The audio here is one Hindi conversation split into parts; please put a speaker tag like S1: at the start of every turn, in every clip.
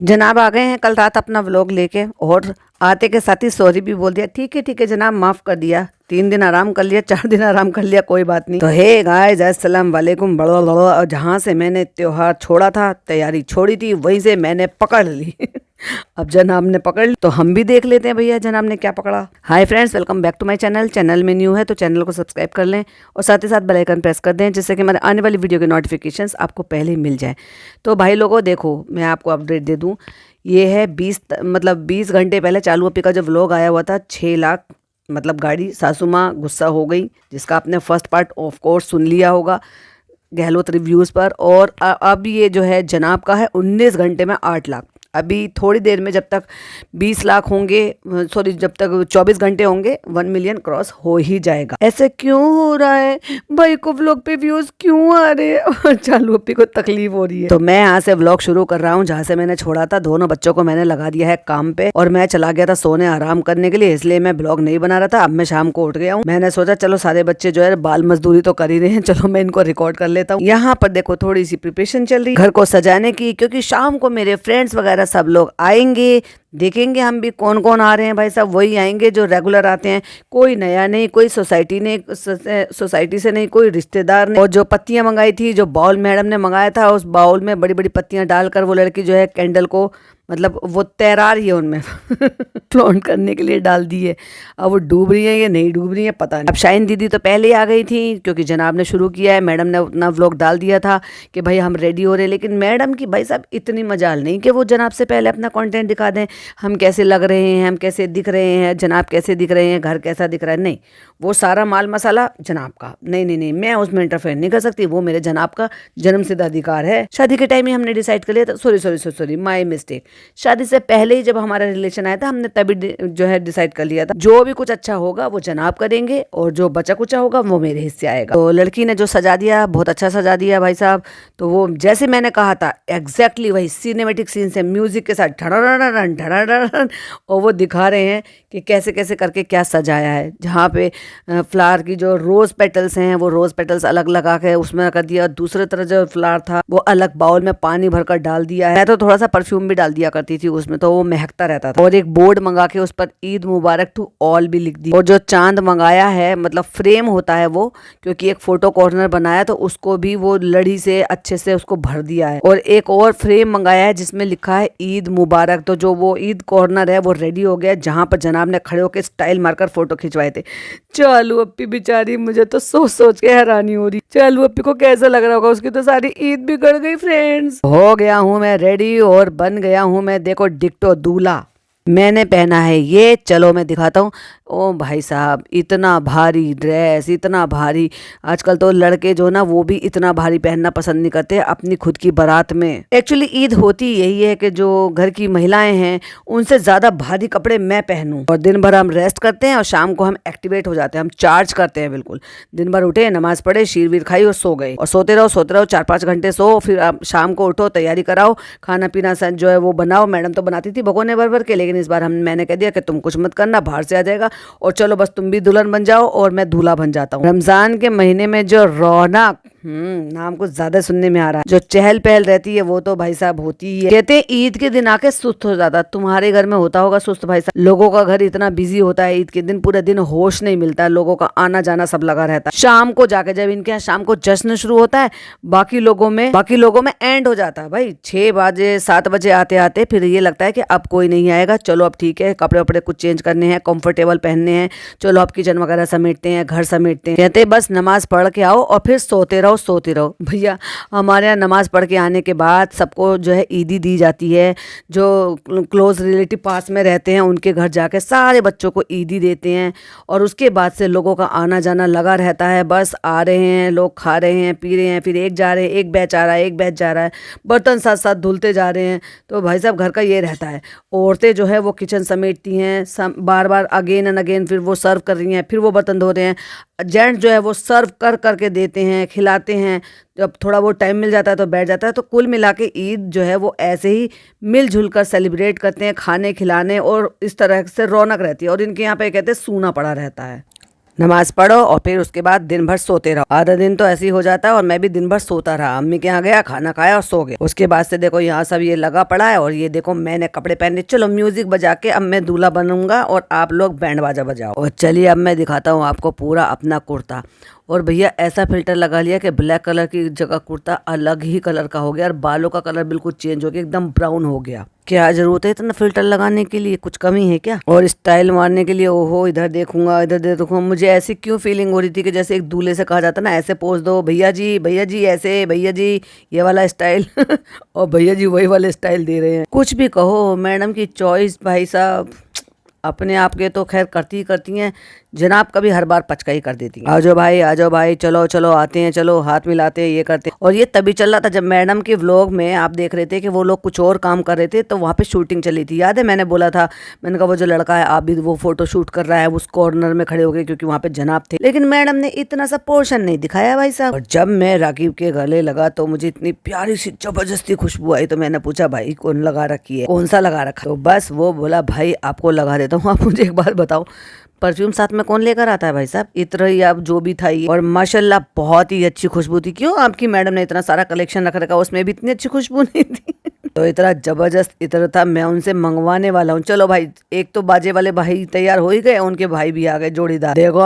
S1: जनाब आ गए हैं कल रात अपना व्लॉग लेके, और आते के साथ ही सॉरी भी बोल दिया। ठीक है जनाब, माफ़ कर दिया। 3 दिन आराम कर लिया, 4 दिन आराम कर लिया, कोई बात नहीं। तो हे गाइस, अस्सलाम वालेकुम। बड़ा बड़ा जहाँ से मैंने त्योहार छोड़ा था, तैयारी छोड़ी थी, वहीं से मैंने पकड़ ली। अब जनाब ने पकड़ ली तो हम भी देख लेते हैं भैया जनाब ने क्या पकड़ा। Hi friends, welcome back to my channel. Channel में न्यू है तो चैनल को सब्सक्राइब कर लें और साथ ही साथ बेल आइकन प्रेस कर दें, जिससे कि हमारे आने वाली वीडियो के नोटिफिकेशंस आपको पहले ही मिल जाए। तो भाई लोगों, देखो मैं आपको अपडेट दे दूं, ये है 20 घंटे पहले चालू अपी का जो व्लॉग आया हुआ था, 6 लाख मतलब गाड़ी। सासू माँ गुस्सा हो गई, जिसका आपने फर्स्ट पार्ट ऑफ कोर्स सुन लिया होगा गहलोत रिव्यूज़ पर। और अब ये जो है जनाब का है 19 घंटे में 8 लाख। अभी थोड़ी देर में जब तक 20 लाख होंगे, सॉरी जब तक 24 घंटे होंगे, 1 मिलियन क्रॉस हो ही जाएगा। ऐसे क्यों हो रहा है भाई को व्लॉग पे व्यूज क्यों आ रहे हैं? चालू अपनी को तकलीफ हो रही है। तो मैं यहाँ से व्लॉग शुरू कर रहा हूँ जहाँ से मैंने छोड़ा था। दोनों बच्चों को मैंने लगा दिया है काम पे और मैं चला गया था सोने आराम करने के लिए, इसलिए मैं ब्लॉग नहीं बना रहा था। अब मैं शाम को उठ गया हूँ, मैंने सोचा चलो सारे बच्चे जो है बाल मजदूरी तो कर ही रहे हैं, चलो मैं इनको रिकॉर्ड कर लेता हूँ। यहाँ पर देखो थोड़ी सी प्रिपरेशन चल रही है घर को सजाने की, क्योंकि शाम को मेरे फ्रेंड्स वगैरह सब लोग आएंगे। देखेंगे हम भी कौन कौन आ रहे हैं। भाई साहब वही आएंगे जो रेगुलर आते हैं, कोई नया नहीं, कोई सोसाइटी से नहीं, कोई रिश्तेदार नहीं। और जो पत्तियां मंगाई थी, जो बाउल मैडम ने मंगाया था, उस बाउल में बड़ी बड़ी पत्तियां डालकर वो लड़की जो है कैंडल को, मतलब वो तैरा रही है उनमें फ्लॉन्ट करने के लिए डाल दी है। अब वो डूब रही है या नहीं डूब रही है पता नहीं। अब शाइन दीदी तो पहले ही आ गई थी, क्योंकि जनाब ने शुरू किया है। मैडम ने अपना व्लॉग डाल दिया था कि भाई हम रेडी हो रहे हैं, लेकिन मैडम की भाई साहब इतनी मजाल नहीं कि वो जनाब से पहले अपना कंटेंट दिखा दें, हम कैसे लग रहे हैं, हम कैसे दिख रहे हैं, जनाब कैसे दिख रहे हैं, घर कैसा दिख रहा है। नहीं, वो सारा माल मसाला जनाब का। नहीं, मैं उसमें इंटरफेयर नहीं कर सकती, वो मेरे जनाब का जन्मसिद्ध अधिकार है। शादी के टाइम ही हमने डिसाइड कर लिया था, सॉरी माई मिस्टेक। शादी से पहले ही जब हमारा रिलेशन आया था, हमने तभी जो है डिसाइड कर लिया था, जो भी कुछ अच्छा होगा वो जनाब करेंगे और जो बचा कुचा होगा वो मेरे हिस्से आएगा। तो लड़की ने जो सजा दिया, बहुत अच्छा सजा दिया भाई साहब। तो वो जैसे मैंने कहा था एग्जैक्टली वही सिनेमेटिक सीन से म्यूजिक के साथ ढड़ाढड़ाढड़ ढड़ाढड़, और वो दिखा रहे हैं कि कैसे कैसे करके क्या सजाया है। जहाँ पे फ्लावर की जो रोज पेटल्स हैं, वो रोज पेटल्स अलग लगा के उसमें कर दिया। दूसरे तरह जो फ्लावर था वो अलग बाउल में पानी भरकर डाल दिया है। मैं तो थोड़ा सा परफ्यूम भी डाल दिया करती थी उसमें, तो वो महकता रहता था। और एक बोर्ड मंगा के उस पर ईद मुबारक टू ऑल भी लिख दी। और जो चांद मंगाया है, मतलब फ्रेम होता है वो, क्योंकि एक फोटो कॉर्नर बनाया तो उसको भी वो लड़ी से अच्छे से उसको भर दिया है। और एक और फ्रेम मंगाया है जिसमें लिखा है ईद मुबारक। तो जो वो ईद कॉर्नर है वो रेडी हो गया, जहां पर जनाब ने खड़े होकर स्टाइल मारकर फोटो खिंचवाए थे। चालू अप्पी बेचारी, मुझे तो सोच सोच के हैरानी हो रही। चालू अप्पी को कैसा लग रहा होगा, उसकी तो सारी ईद बिगड़ गई। फ्रेंड्स, हो गया हूं मैं रेडी और बन गया हूं मैं, देखो डिक्टो दूल्हा मैंने पहना है ये। चलो मैं दिखाता हूँ। ओ भाई साहब, इतना भारी ड्रेस, इतना भारी। आजकल तो लड़के जो ना वो भी इतना भारी पहनना पसंद नहीं करते अपनी खुद की बारात में। एक्चुअली ईद होती यही है कि जो घर की महिलाएं हैं उनसे ज्यादा भारी कपड़े मैं पहनूं, और दिन भर हम रेस्ट करते हैं और शाम को हम एक्टिवेट हो जाते हैं, हम चार्ज करते हैं बिल्कुल। दिन भर उठे, नमाज पढ़े, शीर वीर खाई और सो गए, और सोते रहो 4-5 घंटे सो, फिर आप शाम को उठो, तैयारी कराओ, खाना पीना जो है वो बनाओ। मैडम तो बनाती थी भगोने भर भर के, लेकिन इस बार मैंने कह दिया कि तुम कुछ मत करना, बाहर से आ जाएगा, और चलो बस तुम भी दुल्हन बन जाओ और मैं दूल्हा बन जाता हूँ। रमजान के महीने में जो रौनक, नाम कुछ ज्यादा सुनने में आ रहा है, जो चहल पहल रहती है वो तो भाई साहब होती ही है। कहते हैं ईद के दिन आके सुस्त हो जाता। तुम्हारे घर में होता होगा सुस्त भाई साहब, लोगों का घर इतना बिजी होता है ईद के दिन, पूरे दिन होश नहीं मिलता है, लोगों का आना जाना सब लगा रहता है। शाम को जाके जब इनके यहाँ शाम को जश्न शुरू होता है, बाकी लोगों में एंड हो जाता है भाई। 6 बजे 7 बजे आते आते फिर ये लगता है कि अब कोई नहीं आएगा, चलो अब ठीक है, कपड़े वपड़े कुछ चेंज करने हैं, कंफर्टेबल पहनने हैं, चलो अब किचन वगैरह समेटते हैं, घर समेटते हैं। कहते बस नमाज पढ़ के आओ और फिर सोते रहो भैया। हमारे यहाँ नमाज पढ़ के आने के बाद सबको जो है ईदी दी जाती है। जो क्लोज रिलेटिव पास में रहते हैं उनके घर जाके सारे बच्चों को ईदी देते हैं, और उसके बाद से लोगों का आना जाना लगा रहता है। बस आ रहे हैं लोग, खा रहे हैं, पी रहे हैं, फिर एक जा रहे हैं, एक बैच आ रहा है, एक बैच जा रहा है, बर्तन साथ साथ धुलते जा रहे हैं। तो भाई साहब घर का ये रहता है। औरतें जो है वो किचन समेटती हैं, बार बार अगेन एंड अगेन, फिर वो सर्व कर रही हैं, फिर वो बर्तन धो रहे हैं। जेंट्स जो है वो सर्व कर करके देते हैं, खिलाते हैं। जब थोड़ा बहुत टाइम मिल जाता है तो बैठ जाता है। तो कुल मिला के ईद जो है वो ऐसे ही मिलजुल कर सेलिब्रेट करते हैं, खाने खिलाने, और इस तरह से रौनक रहती है। और इनके यहाँ पे कहते हैं सूना पड़ा रहता है। नमाज पढ़ो और फिर उसके बाद दिन भर सोते रहो। आधा दिन तो ऐसे ही हो जाता है और मैं भी दिन भर सोता रहा। अम्मी के यहाँ गया, खाना खाया और सो गया। उसके बाद से देखो यहाँ सब ये लगा पड़ा है और ये देखो मैंने कपड़े पहने। चलो म्यूजिक बजा के अब मैं दूल्हा बनूंगा और आप लोग बैंड बाजा बजाओ। और चलिए अब मैं दिखाता हूँ आपको पूरा अपना कुर्ता। और भैया ऐसा फिल्टर लगा लिया कि ब्लैक कलर की जगह कुर्ता अलग ही कलर का हो गया और बालों का कलर बिल्कुल चेंज हो गया, एकदम ब्राउन हो गया। क्या जरूरत है इतना फिल्टर लगाने के लिए, कुछ कमी है क्या? और स्टाइल मारने के लिए ओहो इधर देखूंगा इधर देखूंगा। मुझे ऐसी क्यों फीलिंग हो रही थी कि जैसे एक दूल्हे से कहा जाता ना, ऐसे पोज दो भैया जी ऐसे, भैया जी ये वाला स्टाइल और भैया जी वही वाले स्टाइल दे रहे हैं। कुछ भी कहो, मैडम की चॉइस भाई साहब अपने आप के तो खैर करती हैं, जनाब कभी हर बार पचका ही कर देती है। आ जाओ भाई चलो चलो आते हैं, चलो हाथ मिलाते हैं, ये करते हैं। और ये तभी चल रहा था जब मैडम के व्लॉग में आप देख रहे थे कि वो लोग कुछ और काम कर रहे थे, तो वहाँ पे शूटिंग चली थी। याद है मैंने बोला था, मैंने कहा वो जो लड़का है आप भी वो फोटो शूट कर रहा है उस कॉर्नर में खड़े हो गए क्योंकि वहाँ पे जनाब थे। लेकिन मैडम ने इतना सा पोर्शन नहीं दिखाया भाई साहब। और जब मैं राकीब के गले लगा तो मुझे इतनी प्यारी सी जबरदस्ती खुशबू आई, तो मैंने पूछा भाई कौन लगा रखी है, कौन सा लगा रखा? तो बस वो बोला भाई आपको लगा देता हूँ। आप मुझे एक बात बताओ, परफ्यूम साथ में कौन लेकर आता है भाई साहब? इतना ही आप जो भी था ये। और माशाल्लाह बहुत ही अच्छी खुशबू थी। क्यों आपकी मैडम ने इतना सारा कलेक्शन रख रखा, उसमें भी इतनी अच्छी खुशबू नहीं थी? तो इतना जबरदस्त इतना था, मैं उनसे मंगवाने वाला हूँ। चलो भाई, एक तो बाजे वाले भाई तैयार हो ही गए, उनके भाई भी आ गए जोड़ीदार। देखो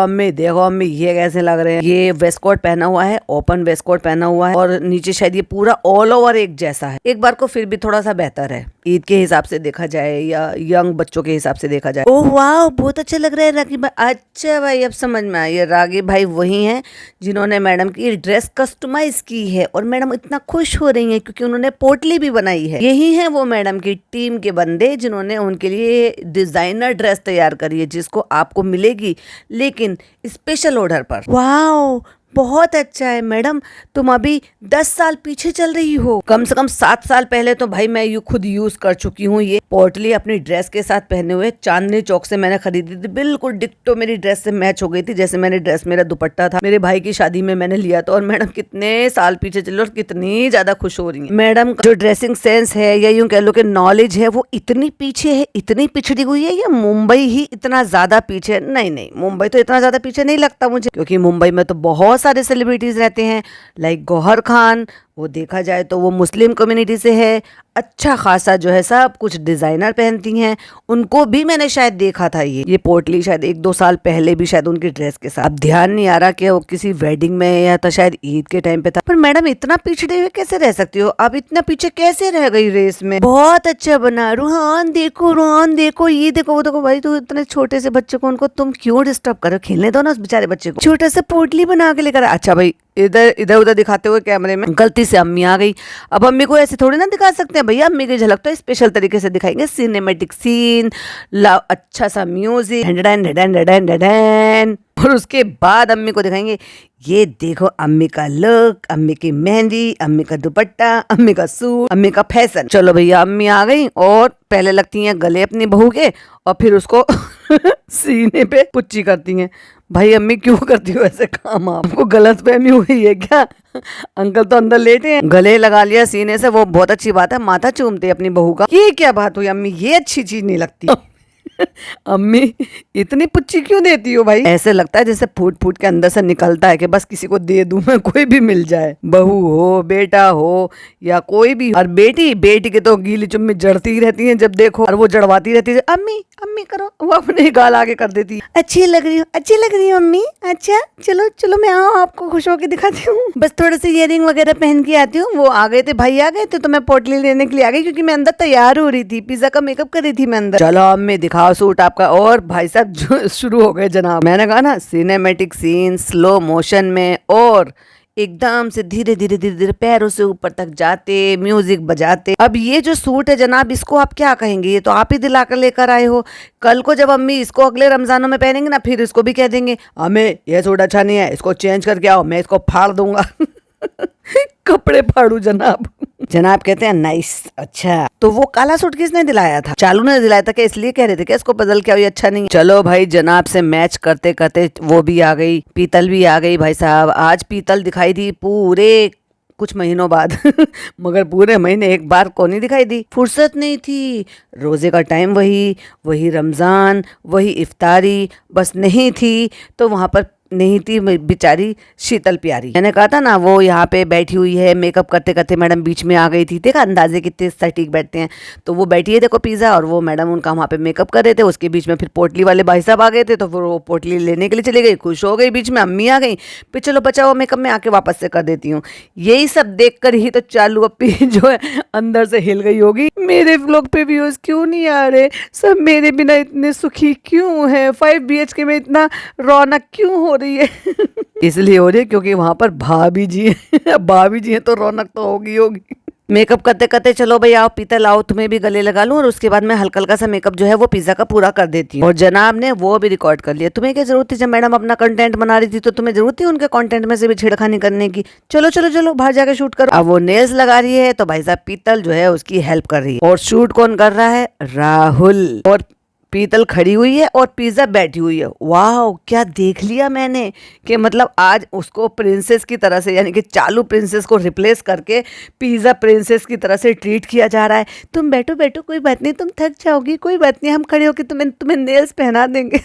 S1: अम्मी ये कैसे लग रहे हैं। ये वेस्ट कोट पहना हुआ है, ओपन वेस्ट कोट पहना हुआ है और नीचे शायद ये पूरा ऑल ओवर एक जैसा है। एक बार को फिर भी थोड़ा सा बेहतर है ईद के हिसाब से देखा जाए या यंग बच्चों के हिसाब से देखा जाए। ओह वाह बहुत अच्छा लग रहा है रागी भाई। अच्छा भाई अब समझ में आया, रागी भाई वही हैं जिन्होंने मैडम की ड्रेस कस्टमाइज की है और मैडम इतना खुश हो रही हैं क्योंकि उन्होंने पोटली भी बनाई है। यही है वो मैडम की टीम के बंदे जिन्होंने उनके लिए डिजाइनर ड्रेस तैयार करी है, जिसको आपको मिलेगी लेकिन स्पेशल ऑर्डर पर। वाह बहुत अच्छा है मैडम, तुम अभी 10 साल पीछे चल रही हो। कम से कम 7 साल पहले तो भाई मैं खुद यूज कर चुकी हूँ ये पोटली अपनी ड्रेस के साथ पहने हुए। चांदनी चौक से मैंने खरीदी थी, बिल्कुल डिक्टो मेरी ड्रेस से मैच हो गई थी जैसे मैंने ड्रेस मेरा दुपट्टा था, मेरे भाई की शादी में मैंने लिया था। और मैडम कितने साल पीछे चले और कितनी ज्यादा खुश हो रही है। मैडम का जो ड्रेसिंग सेंस है या यूं कह लो कि नॉलेज है वो इतनी पीछे है, इतनी पिछड़ी हुई है, या मुंबई ही इतना ज्यादा पीछे? नहीं मुंबई तो इतना ज्यादा पीछे नहीं लगता मुझे, क्योंकि मुंबई में तो बहुत सारे सेलिब्रिटीज रहते हैं लाइक गौहर खान। वो देखा जाए तो वो मुस्लिम कम्युनिटी से है, अच्छा खासा जो है सब कुछ डिजाइनर पहनती हैं। उनको भी मैंने शायद देखा था ये पोटली शायद 1-2 साल पहले भी शायद उनकी ड्रेस के साथ। अब ध्यान नहीं आ रहा कि वो किसी वेडिंग में या तो शायद ईद के टाइम पे था। पर मैडम इतना पिछड़े हुए कैसे रह सकती हो आप? इतना पीछे कैसे रह गई रेस में? बहुत अच्छा बना। रूहान देखो ये देखो वो देखो। भाई तो इतने छोटे से बच्चे को उनको तुम क्यों डिस्टर्ब करो? खेलने दो ना उस बेचारे बच्चे को। छोटा सा पोटली बना के लेकर। अच्छा भाई इधर उधर दिखाते हुए कैमरे में गलती से अम्मी आ गई। अब अम्मी को ऐसे थोड़ी ना दिखा सकते हैं भैया, अम्मी की झलक तो स्पेशल तरीके से दिखाएंगे। सिनेमेटिक सीन, अच्छा सा म्यूजिक, और उसके बाद अम्मी को दिखाएंगे ये देखो अम्मी का लुक, अम्मी की मेहंदी, अम्मी का दुपट्टा, अम्मी का सूट, अम्मी का फैशन। चलो भैया अम्मी आ गई और पहले लगती हैं गले अपनी बहू के और फिर उसको सीने पे पुच्ची करती हैं। भाई अम्मी क्यों करती हो ऐसे काम? आपको गलतफहमी हुई है क्या? अंकल तो अंदर लेटे हैं, गले लगा लिया सीने से, वो बहुत अच्छी बात है। माथा चूमते अपनी बहू का, ये क्या बात हुई अम्मी? ये अच्छी चीज नहीं लगती। अम्मी इतनी पुच्ची क्यों देती हो भाई? ऐसे लगता है जैसे फूट फूट के अंदर से निकलता है कि बस किसी को दे दूं मैं, कोई भी मिल जाए, बहू हो बेटा हो या कोई भी। और बेटी के तो गीली चुम्मी जड़ती ही रहती है जब देखो, और वो जड़वाती रहती है अम्मी अम्मी करो, वो अपने गाल आगे कर देती है। अच्छी लग रही हो अम्मी। अच्छा चलो मैं आपको खुश होकर दिखाती हूँ। बस थोड़े से इयरिंग वगैरह पहन के आती हूँ। वो आ गए थे भाई आ गए थे तो मैं पोटली लेने के लिए आ गई क्योंकि मैं अंदर तैयार हो रही थी, पिज्जा का मेकअप कर रही थी मैं अंदर। चलो अम्मी दिखाओ सूट आपका। और भाई साहब शुरू हो गए जनाब। मैंने कहा ना सिनेमैटिक सीन स्लो मोशन में और एकदम से धीरे धीरे पैरों से ऊपर तक जाते, म्यूजिक बजाते। अब ये जो सूट है जनाब, इसको आप क्या कहेंगे? ये तो आप ही दिलाकर लेकर आए हो। कल को जब अम्मी इसको अगले रमजानों में पहनेंगे ना, फिर इसको भी कह देंगे हमें ये सूट अच्छा नहीं है, इसको चेंज करके आओ, मैं इसको फाड़ दूंगा। कपड़े फाड़ू जनाब। जनाब कहते हैं नाइस। अच्छा तो वो काला सूट किसने दिलाया था? चालू ने दिलाया था क्या? इसलिए कह रहे थे क्या इसको बदल के आओ, अच्छा नहीं? चलो भाई जनाब से मैच करते करते वो भी आ गई, पीतल भी आ गई। भाई साहब आज पीतल दिखाई दी पूरे कुछ महीनों बाद मगर पूरे महीने एक बार को नहीं दिखाई दी। फुर्सत नहीं थी, रोजे का टाइम वही वही रमज़ान, वही इफ्तारी, बस नहीं थी तो वहाँ पर नहीं थी बेचारी शीतल प्यारी। मैंने कहा था ना वो यहाँ पे बैठी हुई है, मेकअप करते करते मैडम बीच में आ गई थी। देखा अंदाजे कितने सटीक बैठते हैं। तो वो बैठी है देखो पिज़्ज़ा, और वो मैडम उनका वहाँ पे मेकअप कर रहे थे। उसके बीच में फिर पोटली वाले भाई साहब आ गए थे, तो फिर वो पोटली लेने के लिए चली गई, खुश हो गई। बीच में अम्मी आ गई, फिर चलो बचाओ मेकअप में आके वापस से कर देती हूँ। यही सब देख कर ही तो चालू अप्पी जो है अंदर से हिल गई होगी। मेरे व्लॉग पे व्यूज क्यों नहीं आ रहे, सब मेरे बिना इतने सुखी क्यों है, 5 BHK में इतना रौनक क्यों हो रही है इसलिए हो रही है क्योंकि वहां पर भाभी जी है भाभी जी है तो रौनक तो होगी होगी। मेकअप करते करते चलो भाई आओ पीतल आओ, तुम्हें भी गले लगा लूं, और उसके बाद मैं हल्का हल्का सा मेकअप जो है वो पिज्जा का पूरा कर देती हूँ। और जनाब ने वो भी रिकॉर्ड कर लिया। तुम्हें क्या जरूरत थी, जब मैडम अपना कंटेंट बना रही थी तो तुम्हें जरूरत थी उनके कंटेंट में से भी छेड़खानी करने की। चलो चलो चलो बाहर जाके शूट करो। अब वो नेल्स लगा रही है तो भाई साहब पीतल जो है उसकी हेल्प कर रही है। और शूट कौन कर रहा है, राहुल। और पीतल खड़ी हुई है और पिज्जा बैठी हुई है। वाह क्या देख लिया मैंने कि मतलब आज उसको प्रिंसेस की तरह से, यानी कि चालू प्रिंसेस को रिप्लेस करके पिज्जा प्रिंसेस की तरह से ट्रीट किया जा रहा है। तुम बैठो बैठो, कोई बात नहीं, तुम थक जाओगी, कोई बात नहीं, हम खड़े होकर तुम्हें नेल्स पहना देंगे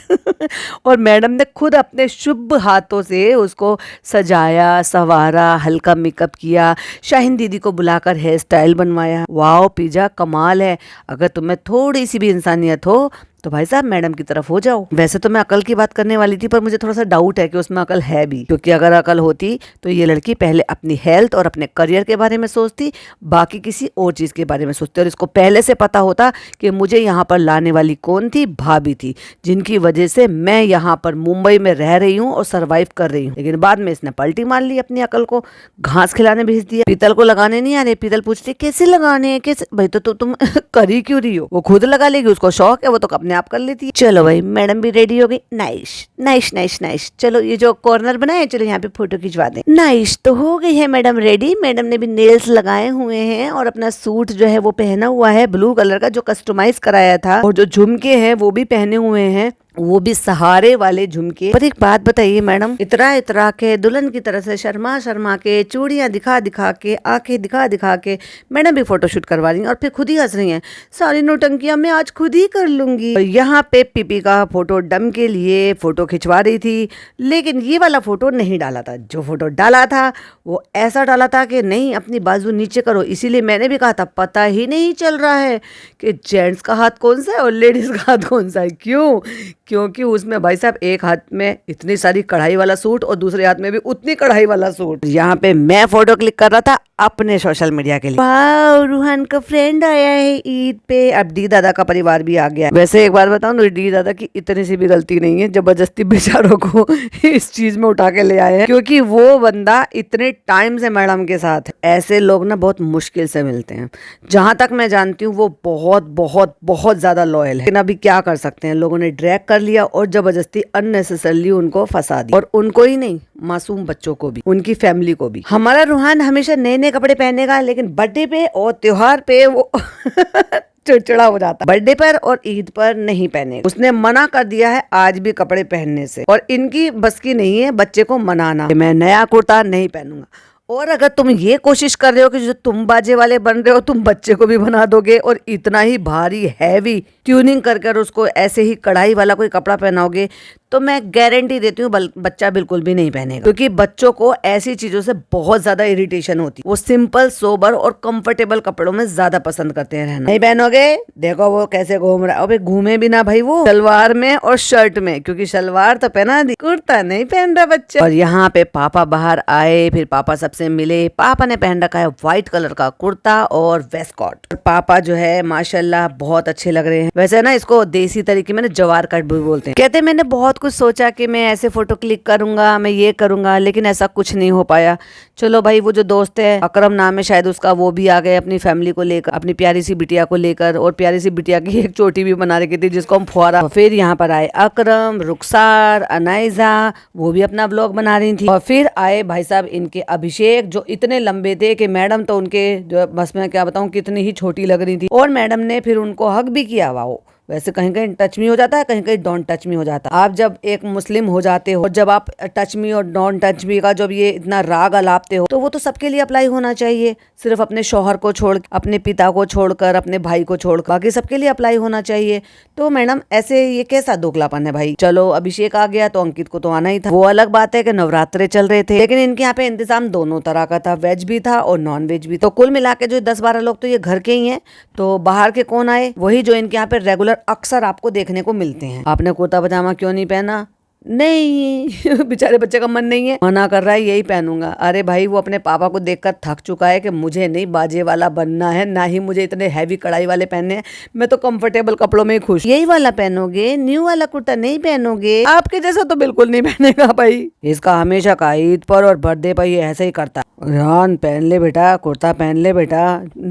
S1: और मैडम ने खुद अपने शुभ हाथों से उसको सजाया संवारा, हल्का मेकअप किया, शाहीन दीदी को बुलाकर हेयर स्टाइल बनवाया। वाह पिज्जा कमाल है। अगर तुम्हें थोड़ी सी भी इंसानियत हो तो भाई साहब मैडम की तरफ हो जाओ। वैसे तो मैं अकल की बात करने वाली थी, पर मुझे थोड़ा सा डाउट है कि उसमें अकल है भी, क्योंकि अगर अकल होती तो ये लड़की पहले अपनी हेल्थ और अपने करियर के बारे में सोचती, बाकी किसी और चीज के बारे में सोचती। और इसको पहले से पता होता कि मुझे यहाँ पर लाने वाली कौन थी, भाभी थी, जिनकी वजह से मैं यहाँ पर मुंबई में रह रही हूँ और सर्वाइव कर रही हूँ। लेकिन बाद में इसने पलटी मार ली, अपनी अकल को घास खिलाने भेज दिया। पीतल को लगाने नहीं आ रहे। पीतल पूछती कैसे लगाने हैं, कैसे। भाई तो तुम करी क्यों रही हो, वो खुद लगा लेगी, उसको शौक है, वो तो अपने आप कर लेती है। चलो भाई मैडम भी रेडी हो गई। Nice nice nice nice. चलो ये जो कॉर्नर बनाए, चलो यहाँ पे फोटो खिंचवा दें। नाइस तो हो गई है मैडम रेडी। मैडम ने भी नेल्स लगाए हुए हैं और अपना सूट जो है वो पहना हुआ है ब्लू कलर का, जो कस्टमाइज कराया था, और जो झुमके हैं वो भी पहने हुए हैं, वो भी सहारे वाले झुमके। पर एक बात बताइए मैडम, इतरा इतरा के दुल्हन की तरह से शर्मा शर्मा के, चूड़ियां दिखा दिखा के, आंखें दिखा दिखा के मैडम भी फोटोशूट करवा रही हैं और फिर खुद ही हंस रही हैं। सारी नौटंकियां मैं आज खुद ही कर लूंगी। और यहाँ पे पीपी का फोटो डम के लिए फोटो खिंचवा रही थी, लेकिन ये वाला फोटो नहीं डाला था। जो फोटो डाला था वो ऐसा डाला था कि नहीं अपनी बाजू नीचे करो। इसीलिए मैंने भी कहा था पता ही नहीं चल रहा है कि जेंट्स का हाथ कौन सा है और लेडीज का हाथ कौन सा है। क्यों? क्योंकि उसमें भाई साहब एक हाथ में इतनी सारी कढ़ाई वाला सूट और दूसरे हाथ में भी उतनी कढ़ाई वाला सूट। यहाँ पे मैं फोटो क्लिक कर रहा था अपने सोशल मीडिया के लिए। वाह रूहान का फ्रेंड आया है ईद पे। अब डी दादा का परिवार भी आ गया। वैसे एक बात बताऊं तो डी दादा की इतनी सी भी गलती नहीं है, जबरदस्ती बेचारों को इस चीज में उठा के ले आए हैं, क्योंकि वो बंदा इतने टाइम से मैडम के साथ। ऐसे लोग ना बहुत मुश्किल से मिलते हैं। जहां तक मैं जानती हूँ वो बहुत बहुत बहुत ज्यादा लॉयल है। लेकिन अभी क्या कर सकते हैं, लोगों ने ड्रैग कर लिया और जबरदस्ती अननेसेसरली उनको फंसा दिया। और उनको ही नहीं, मासूम बच्चों को भी, उनकी फैमिली को भी। हमारा रूहान हमेशा नए नए कपड़े पहनेगा, लेकिन बर्थडे पे और त्योहार पे वो चिड़चिड़ा हो जाता। बर्थडे पर और ईद पर नहीं पहने। उसने मना कर दिया है आज भी कपड़े पहनने से, और इनकी बस की नहीं है बच्चे को मनाना कि मैं नया कुर्ता नहीं पहनूंगा। और अगर तुम ये कोशिश कर रहे हो कि जो तुम बाजे वाले बन रहे हो तुम बच्चे को भी बना दोगे, और इतना ही भारी हैवी ट्यूनिंग कर उसको ऐसे ही कढ़ाई वाला कोई कपड़ा पहनाओगे, तो मैं गारंटी देती हूँ बच्चा बिल्कुल भी नहीं पहनेगा। क्योंकि बच्चों को ऐसी चीजों से बहुत ज्यादा इरिटेशन होती है। वो सिंपल सोबर और कंफर्टेबल कपड़ों में ज्यादा पसंद करते हैं रहना। नहीं पहनोगे, देखो वो कैसे घूम रहा है। अबे घूमे भी ना भाई, वो सलवार में और शर्ट में, क्योंकि सलवार तो पहना दी, कुर्ता नहीं पहन रहा बच्चा। और यहाँ पे पापा बाहर आए, फिर पापा सबसे मिले। पापा ने पहन रखा है व्हाइट कलर का कुर्ता और वेस्ट कोट। पापा जो है माशाल्लाह बहुत अच्छे लग रहे हैं। वैसे ना इसको देसी तरीके में ना जवार कट भी बोलते हैं। कहते हैं मैंने बहुत कुछ सोचा कि मैं ऐसे फोटो क्लिक करूंगा, मैं ये करूंगा, लेकिन ऐसा कुछ नहीं हो पाया। चलो भाई वो जो दोस्त है अकरम नाम है शायद उसका, वो भी आ गए अपनी फैमिली को लेकर, अपनी प्यारी सी बिटिया को लेकर। और प्यारी सी बिटिया की एक चोटी भी बना रखी थी जिसको हम फुआरा। फिर यहाँ पर आए अकरम, रुखसार, अनाइजा, वो भी अपना ब्लॉग बना रही थी। और फिर आए भाई साहब इनके अभिषेक, जो इतने लंबे थे कि मैडम तो उनके जो बस में क्या बताऊं कितनी ही छोटी लग रही थी। और मैडम ने फिर उनको हग भी किया। वाओ वैसे कहीं कहीं टच मी हो जाता है, कहीं कहीं डोंट टच मी हो जाता है। आप जब एक मुस्लिम हो जाते हो और जब आप टच मी और डोंट टच मी का जब ये इतना राग अलापते हो तो वो तो सबके लिए अप्लाई होना चाहिए। सिर्फ अपने शौहर को छोड़, अपने पिता को छोड़कर, अपने भाई को छोड़कर बाकी सबके लिए अप्लाई होना चाहिए। तो मैडम ऐसे ये कैसा दोगलापन है भाई। चलो अभिषेक आ गया तो अंकित को तो आना ही था। वो अलग बात है कि नवरात्रे चल रहे थे, लेकिन इनके यहाँ पे इंतजाम दोनों तरह का था, वेज भी था और नॉन वेज भी। तो कुल मिला के जो 10-12 लोग तो ये घर के ही हैं। तो बाहर के कौन आए? वही जो इनके यहाँ पे रेगुलर अक्सर आपको देखने को मिलते हैं। आपने कुर्ता पजामा क्यों नहीं पहना? नहीं बेचारे बच्चे का मन नहीं है, मना कर रहा है यही पहनूंगा। अरे भाई वो अपने पापा को देखकर थक चुका है कि मुझे नहीं बाजे वाला बनना है, ना ही मुझे इतने हैवी कढ़ाई वाले पहनने हैं। मैं तो कंफर्टेबल कपड़ों में ही खुश। यही वाला पहनोगे? न्यू वाला कुर्ता नहीं पहनोगे? आपके जैसा तो बिल्कुल नहीं पहनेगा भाई। इसका हमेशा का ईद पर और बर्थडे पर ये ऐसे ही करता। रान पहन ले बेटा, कुर्ता पहन ले बेटा।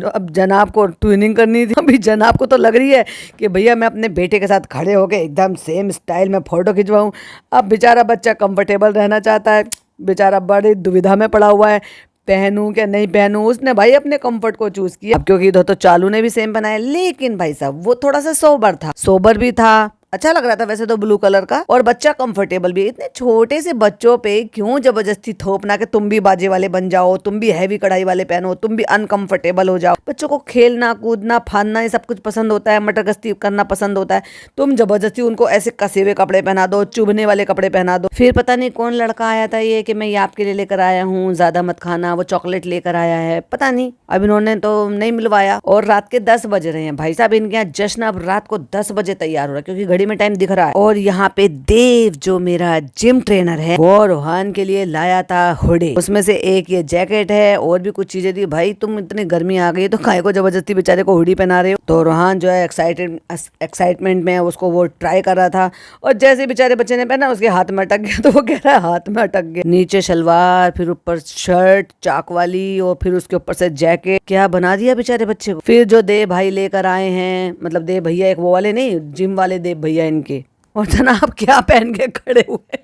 S1: अब जनाब को ट्यूनिंग करनी थी, अभी जनाब को तो लग रही है कि भैया मैं अपने बेटे के साथ खड़े होके एकदम सेम स्टाइल में फोटो खिंचवाऊं। अब बेचारा बच्चा कंफर्टेबल रहना चाहता है, बेचारा बड़ी दुविधा में पड़ा हुआ है, पहनूं क्या नहीं पहनूं। उसने भाई अपने कंफर्ट को चूज किया। अब क्योंकि इधर तो चालू ने भी सेम बनाया, लेकिन भाई साहब वो थोड़ा सा सोबर था, सोबर भी था, अच्छा लग रहा था वैसे तो ब्लू कलर का, और बच्चा कंफर्टेबल भी। इतने छोटे से बच्चों पे क्यों जबरदस्ती थोपना कि तुम भी बाजे वाले बन जाओ, तुम भी हैवी कढ़ाई वाले पहनो, तुम भी अनकंफर्टेबल हो जाओ। बच्चों को खेलना कूदना फानना ये सब कुछ पसंद होता है, मटर गश्ती करना पसंद होता है। तुम जबरदस्ती उनको ऐसे कसे हुए कपड़े पहना दो, चुभने वाले कपड़े पहना दो। फिर पता नहीं कौन लड़का आया था ये कि मैं ये आपके लिए लेकर आया हूँ, ज्यादा मत खाना, वो चॉकलेट लेकर आया है, पता नहीं। अब इन्होंने तो नहीं मिलवाया और रात के 10 बज रहे हैं भाई साहब। इनके यहाँ जश्न अब रात को 10 बजे तैयार हो रहा है क्योंकि घड़ी में टाइम दिख रहा है। और यहाँ पे देव जो मेरा जिम ट्रेनर है वो रोहान के लिए लाया था हुडी। उसमें से एक ये जैकेट है और भी कुछ चीजें थी। भाई तुम इतनी गर्मी आ गई तो काहे को जबरदस्ती बेचारे को हुडी पहना रहे हो। तो रोहान जो है एक्साइटमेंट में उसको वो ट्राई कर रहा था और जैसे बेचारे बच्चे ने पहना उसके हाथ में अटक गया। तो वो कह रहा है हाथ में अटक गया। नीचे शलवार, फिर ऊपर शर्ट चाक वाली और फिर उसके ऊपर से जैकेट, क्या बना दिया बेचारे बच्चे को। फिर जो देव भाई लेकर आए हैं, मतलब देव भैया, एक वो वाले नहीं जिम वाले देव भैया इनके, और जनाब क्या पहन के खड़े हुए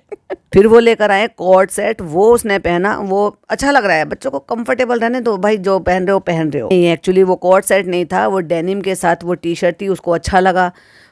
S1: फिर वो लेकर आए कोट सेट, वो उसने पहना, वो अच्छा लग रहा है। बच्चों को कंफर्टेबल रहने दो भाई, जो पहन रहे हो पहन रहे हो। नहीं एक्चुअली वो कोट सेट नहीं था, वो डेनिम के साथ वो टी शर्ट थी, उसको अच्छा लगा,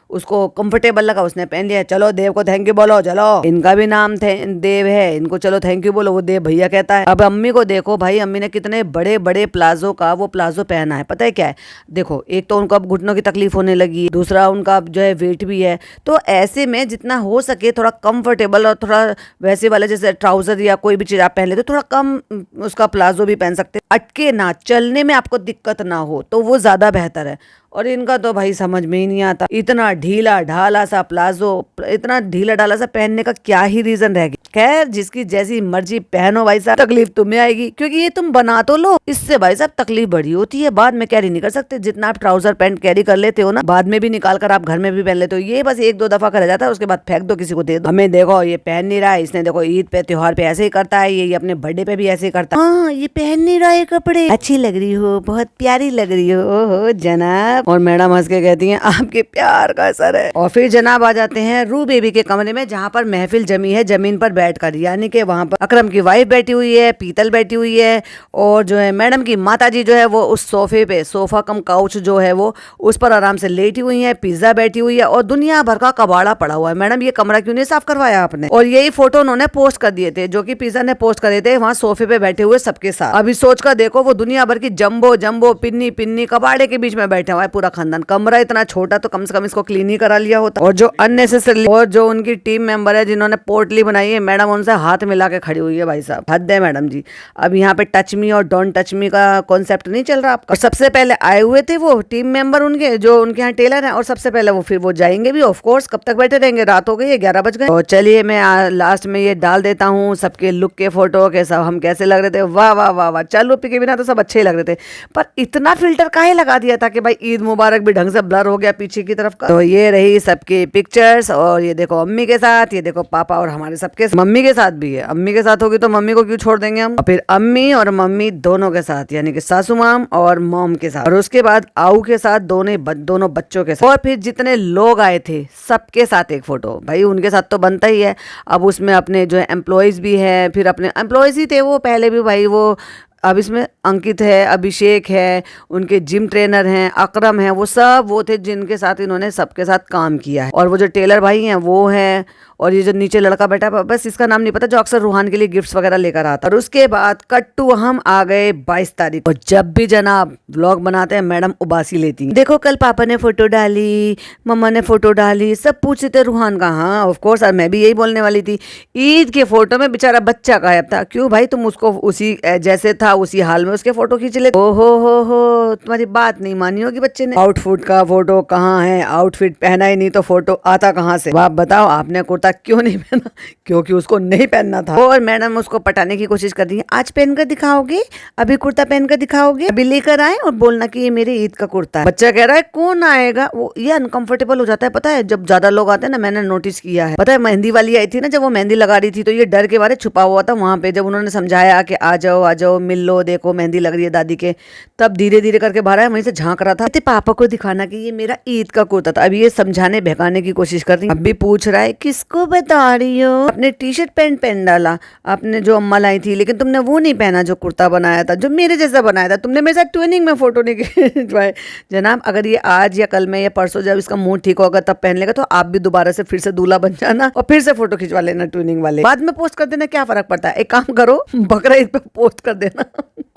S1: उसको कंफर्टेबल लगा, उसने पहन लिया। चलो देव को थैंक यू बोलो, चलो इनका भी नाम देव है, इनको चलो थैंक यू बोलो। वो देव भैया कहता है। अब अम्मी को देखो भाई, अम्मी ने कितने बड़े बड़े प्लाजो का वो प्लाजो पहना है। पता है क्या है, देखो एक तो उनको अब घुटनों की तकलीफ होने लगी, दूसरा उनका जो है वेट भी है। तो ऐसे में जितना हो सके थोड़ा कंफर्टेबल और थोड़ा वैसे वाले जैसे ट्राउजर या कोई भी चीज आप पहन ले तो थोड़ा कम उसका प्लाजो भी पहन सकते, अटके ना, चलने में आपको दिक्कत ना हो, तो वो ज्यादा बेहतर है। और इनका तो भाई समझ में ही नहीं आता, इतना ढीला ढाला सा प्लाजो, इतना ढीला ढाला सा पहनने का क्या ही रीजन रह गया। खैर जिसकी जैसी मर्जी पहनो भाई साहब, तकलीफ तुम्हें आएगी क्योंकि ये तुम बना तो लो, इससे भाई साहब तकलीफ बड़ी होती है, बाद में कैरी नहीं कर सकते। जितना आप ट्राउजर पैंट कैरी कर लेते हो ना, बाद में भी निकाल कर आप घर में भी पहन लेते हो। ये बस 1-2 दफा का रह जाता है, उसके बाद फेंक दो, किसी को दे दो। हमें देखो ये पहन नहीं रहा है, इसने देखो ईद पे त्योहार पे ऐसे ही करता है, ये अपने बर्थडे पे भी ऐसे ही करता है। हाँ ये पहन नहीं रहा है कपड़े, अच्छी लग रही हो, बहुत प्यारी लग रही हो जनाब। और मैडम हंस के कहती हैं आपके प्यार का असर है। और फिर जनाब आ जाते हैं रू बेबी के कमरे में, जहाँ पर महफिल जमी है जमीन पर बैठकर, यानी कि वहाँ पर अकरम की वाइफ बैठी हुई है, पीतल बैठी हुई है, और जो है मैडम की माता जी जो है वो उस सोफे पे, सोफा कम काउच जो है वो उस पर आराम से लेटी हुई है, पिज्जा बैठी हुई है और दुनिया भर का कबाड़ा पड़ा हुआ है। मैडम ये कमरा क्यों नहीं साफ करवाया आपने? और यही फोटो उन्होंने पोस्ट कर दिए थे, जो कि पिज्जा ने पोस्ट करे थे, वहाँ सोफे पे बैठे हुए सबके साथ। अभी सोच कर देखो, वो दुनिया भर की जम्बो जम्बो पिन्नी पिन्नी कबाड़े के बीच में बैठा हुआ है पूरा खानदान। कमरा इतना छोटा तो कम से कम इसको क्लीन ही करा लिया होता। और जो अननेसेसरी, और जो उनकी टीम मेंबर है जिन्होंने पोटली बनाई है, मैडम उनसे हाथ मिला के खड़ी हुई है। भाई साहब हद है मैडम जी। अब यहाँ पे टच मी और डोंट टच मी का कॉन्सेप्ट नहीं चल रहा आपका। और सबसे पहले आए हुए थे वो टीम मेंबर उनके, जो उनके यहाँ टेलर है, और सबसे पहले वो फिर वो जाएंगे भी ऑफ कोर्स। कब तक बैठे रहेंगे, रात हो गई है, 11 बज गए। तो चलिए मैं लास्ट में ये डाल देता हूँ सबके लुक के फोटो के, सब हम कैसे लग रहे थे। वाह वाह वाह वाह, चालू के बिना तो सब अच्छे ही लग रहे थे, पर इतना फिल्टर काहे लगा दिया था कि भाई ईद मुबारक भी ढंग से ब्लर हो गया पीछे की तरफ का। तो ये रही सबकी पिक्चर्स, और ये देखो अम्मी के साथ, ये देखो पापा और हमारे सबके, मम्मी के साथ भी है। अम्मी के साथ होगी तो मम्मी को क्यों छोड़ देंगे हम। और फिर अम्मी और मम्मी दोनों के साथ, यानी कि सासू माम और मॉम के साथ, और उसके बाद आऊ के साथ, दोनों बच्चों के साथ, और फिर जितने लोग आए थे सबके साथ एक फोटो। भाई उनके साथ तो बनता ही है। अब उसमें अपने जो एम्प्लॉयज भी है, फिर अपने एम्प्लॉयज ही थे वो पहले भी, भाई वो अब इसमें अंकित है, अभिषेक है, उनके जिम ट्रेनर हैं, अकरम है, वो सब वो थे जिनके साथ इन्होंने सबके साथ काम किया है। और वो जो टेलर भाई हैं वो हैं, और ये जो नीचे लड़का बैठा है बस इसका नाम नहीं पता, जो अक्सर रूहान के लिए गिफ्ट्स वगैरह लेकर आता। और उसके बाद कट्टू हम आ गए 22 तारीख। और जब भी जनाब व्लॉग बनाते हैं मैडम उबासी लेती हैं। देखो कल पापा ने फोटो डाली, मम्मा ने फोटो डाली, सब पूछते थे रूहान का। हाँ ऑफ कोर्स, और मैं भी यही बोलने वाली थी। ईद के फोटो में बेचारा बच्चा गायब था। क्यों भाई, तुम उसको उसी जैसे था उसी हाल में उसके फोटो खींच ले। ओ हो, तुम्हारी बात नहीं मानी होगी बच्चे ने। आउटफिट का फोटो कहाँ है, आउटफिट पहना ही नहीं तो फोटो आता कहाँ से। आप बताओ आपने कुर्ता क्यों नहीं पहना? क्योंकि उसको नहीं पहनना था। और मैडम उसको पटाने की कोशिश कर रही है, आज पहनकर दिखाओगे, अभी कुर्ता पहनकर दिखाओगे, अभी लेकर आए और बोलना कि ये मेरी ईद का कुर्ता है। बच्चा कह रहा है कौन आएगा। वो ये अनकंफर्टेबल हो जाता है, पता है जब ज्यादा लोग आते हैं ना, मैंने नोटिस किया है। पता है मेहंदी वाली आई थी ना, जब वो मेहंदी लगा रही थी तो ये डर के मारे छुपा हुआ था वहां पे। जब उन्होंने समझाया कि आ जाओ मिल लो, देखो मेहंदी लग रही है दादी के, तब धीरे धीरे करके बाहर आया, वहीं से झांक रहा था पापा को दिखाना कि ये मेरा ईद का कुर्ता था। अभी ये समझाने बहकाने की कोशिश कर रही है। अभी पूछ रहा है किसको बता रही हो, अपने टी शर्ट पैंट पहन डाला आपने जो अम्मा लाई थी, लेकिन तुमने वो नहीं पहना जो कुर्ता बनाया था, जो मेरे जैसा बनाया था। तुमने मेरे साथ ट्विनिंग में फोटो नहीं खिंचवाए। जनाब अगर ये आज या कल में या परसों जब इसका मूड ठीक होगा तब पहन लेगा, तो आप भी दोबारा से फिर से दूल्हा बन जाना और फिर से फोटो खिंचवा लेना ट्विनिंग वाले। बाद में पोस्ट कर देना, क्या फर्क पड़ता है। एक काम करो, बकरा ईद पे पोस्ट कर देना।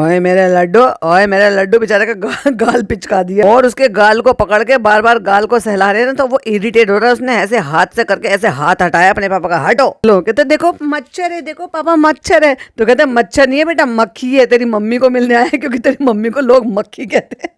S1: ओए मेरा लड्डू बेचारे का गाल पिचका दिया, और उसके गाल को पकड़ के बार बार गाल को सहला रहे ना, तो वो इरिटेट हो रहा है। उसने ऐसे हाथ से करके ऐसे हाथ हटाया अपने पापा का, हटो। लोग कहते देखो मच्छर है, देखो पापा मच्छर है। तो कहते मच्छर नहीं है बेटा, मक्खी है, तेरी मम्मी को मिलने आया है, क्योंकि तेरी मम्मी को लोग मक्खी कहते हैं।